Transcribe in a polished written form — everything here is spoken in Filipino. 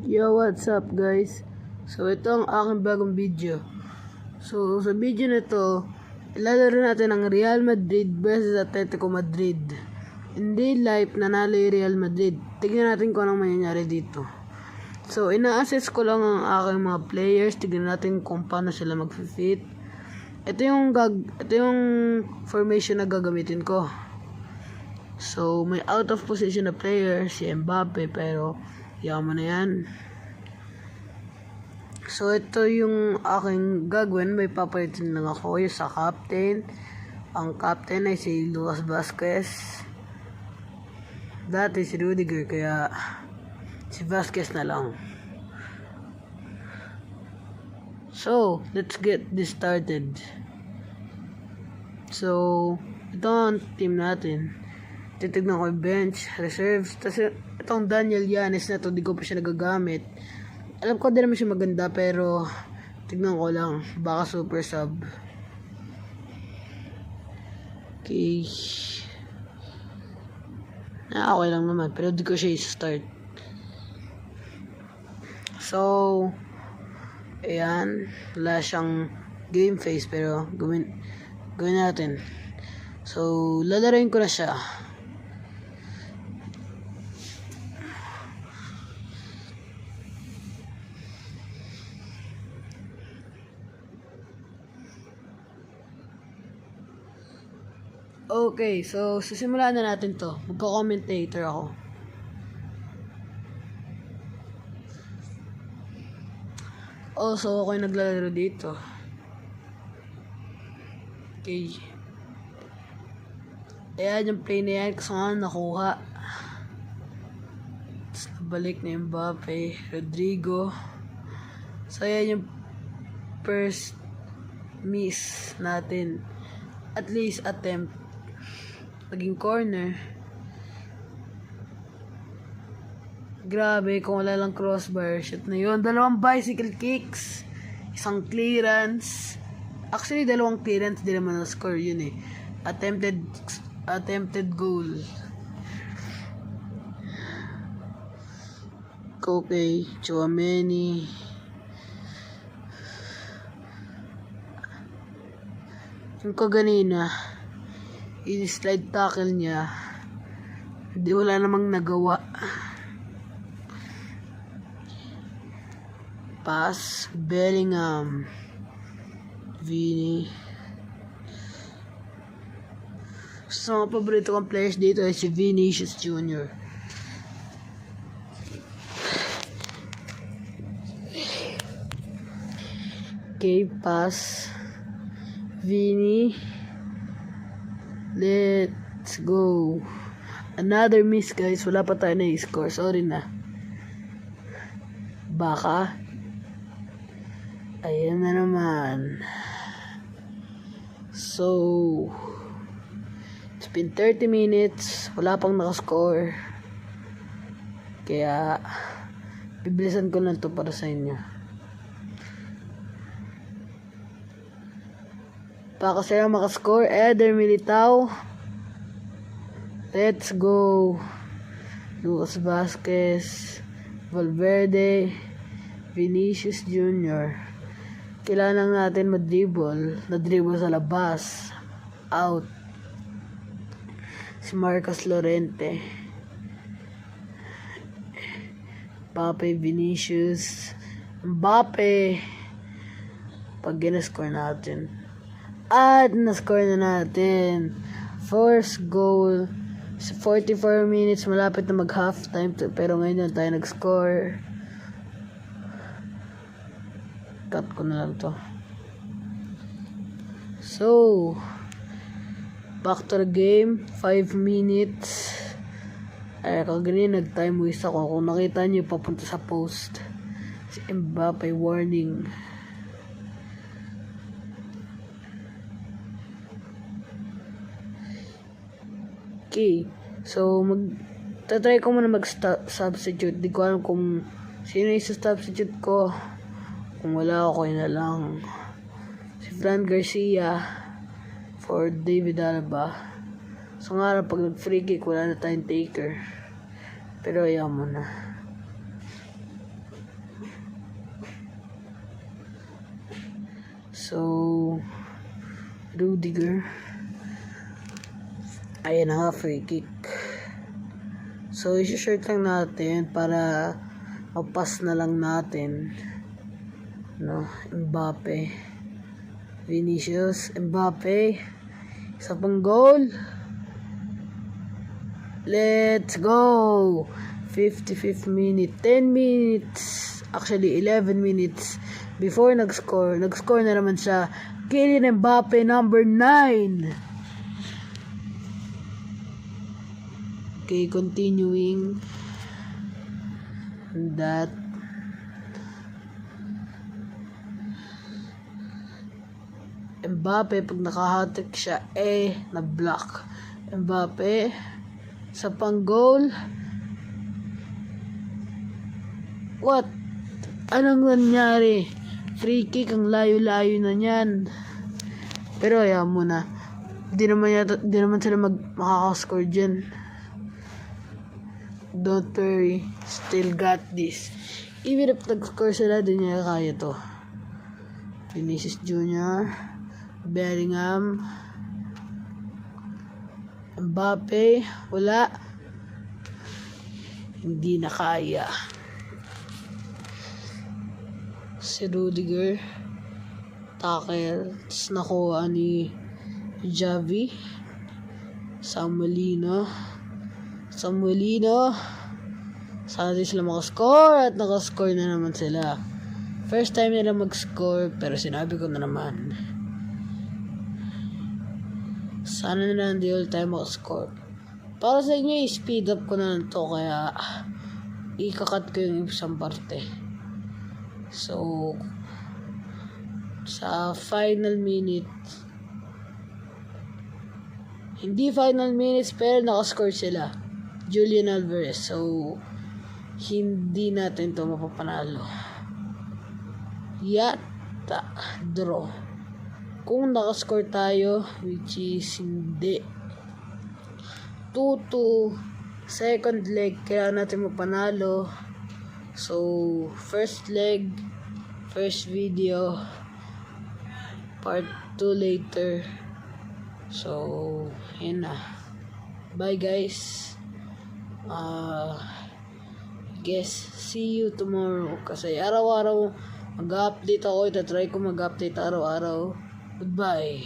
Yo, what's up guys? So, ito ang aking bagong video. So, sa video na ito, ilalaro natin ang Real Madrid versus Atletico Madrid. In real life, nanalo yung Real Madrid. Tignan natin kung anong mangyayari dito. So, ina-assess ko lang ang aking mga players. Tignan natin kung paano sila mag-fit. Ito yung formation na gagamitin ko. So, may out of position na player, si Mbappe, pero yaman na yan. So, ito yung aking gagawin. May papalitin lang ako yung sa captain. Ang captain ay si Lucas Vazquez. Dati si Rudiger, kaya si Vazquez na lang. So, let's get this started. So, ito ang team natin. Titignan ko yung bench, reserves. Tapos itong Daniel Yanes na to, di ko pa siya nagagamit. Alam ko din naman siya maganda, pero tignan ko lang, baka super sub. Okay. Okay lang naman, pero di ko siya i-start. So, ayan, wala siyang game face, pero gawin natin. So, lalaroin ko na siya. Okay, so sisimulan na natin to. Magko-commentator ako. So ako yung naglalaro dito. Okay. Ayan yung play na yan. Kasi nga nakuha. Tapos nabalik na yung Mbappe, Rodrigo. So ayan yung first miss natin. At least attempt. Naging corner. Grabe, kung wala lang crossbar, shot na yun. Dalawang bicycle kicks, isang clearance. Actually, dalawang clearance, di naman na-score yun eh. Attempted goal. Okay, Tchouaméni. Yung kaganina, i-slide tackle niya, hindi wala namang nagawa. Pass, Bellingham, Vini. Sa mga paborito kong players dito ay si Vinicius Jr. Okay, pass, Vini. Let's go. Another miss guys. Wala pa tayo na i-score. Sorry na. Baka. Ayan na naman. So, it's been 30 minutes. Wala pang nakascore. Kaya, bibilisan ko lang to para sa inyo. Baka sila makascore. Eder Militao. Let's go. Lucas Vazquez, Valverde, Vinicius Jr. Kailangan natin madribble. Na-dribble sa labas. Out. Si Marcos Llorente. Mbappe, Vinicius. Mbappe. Pag gina-score natin. At na-score na natin. First goal. Sa 44 minutes, malapit na mag-half time. Pero ngayon tayo nag-score. Cut ko na lang to. So, back to the game. 5 minutes. Ay, kung ganyan, nag-time waste ako. Kung nakita nyo, papunta sa post. Si Mbappe, warning. Okay. So, tatry ko muna mag-substitute. Di ko alam kung sino yung substitute ko. Kung wala ako, yun na lang. Si Fran Garcia for David Alaba. So nga, pag nag-free kick, wala na tayong taker. Pero ayaw mo na. So, Rudiger. Ayan na nga, free kick. So, isi-shirt lang natin para mapas na lang natin. No, Mbappe. Vinicius, Mbappe. Isa pang goal. Let's go! 55th minute, 10 minutes, actually 11 minutes before nag-score na naman siya. Kylian Mbappe, number 9. Okay, continuing that. Mbappe, pag nakahatik siya, na-block. Mbappe, sa pang-goal. What? Anong nangyari? Free kick, ang layo-layo na niyan. Pero ayaw mo na. Di naman sila makakascore dyan. Don't worry. Still got this. Even if nag-score sila, di niya kaya to. Vinicius Jr. Bellingham. Mbappe. Wala. Hindi na kaya. Si Rudiger. Tackle. Tapos nakuha ni Javi. Samuelino. Sana din sila makascore. At nakascore na naman sila. First time nila mag-score. Pero sinabi ko na naman. Sana nila hindi all time makascore. Para sa inyo, i-speed up ko na to. Kaya ikakat ko yung isang parte. So, sa final minute, hindi final minutes pero nakascore sila. Julian Alvarez. So, hindi natin to mapapanalo. Yata, draw. Kung nakascore tayo, which is hindi. 2-2, second leg, kaya natin mapanalo. So, first leg, first video, part 2 later. So, yun na. Bye guys. Guess, see you tomorrow. Kasi araw-araw mag-update ako. Itatry ko mag-update araw-araw. Goodbye.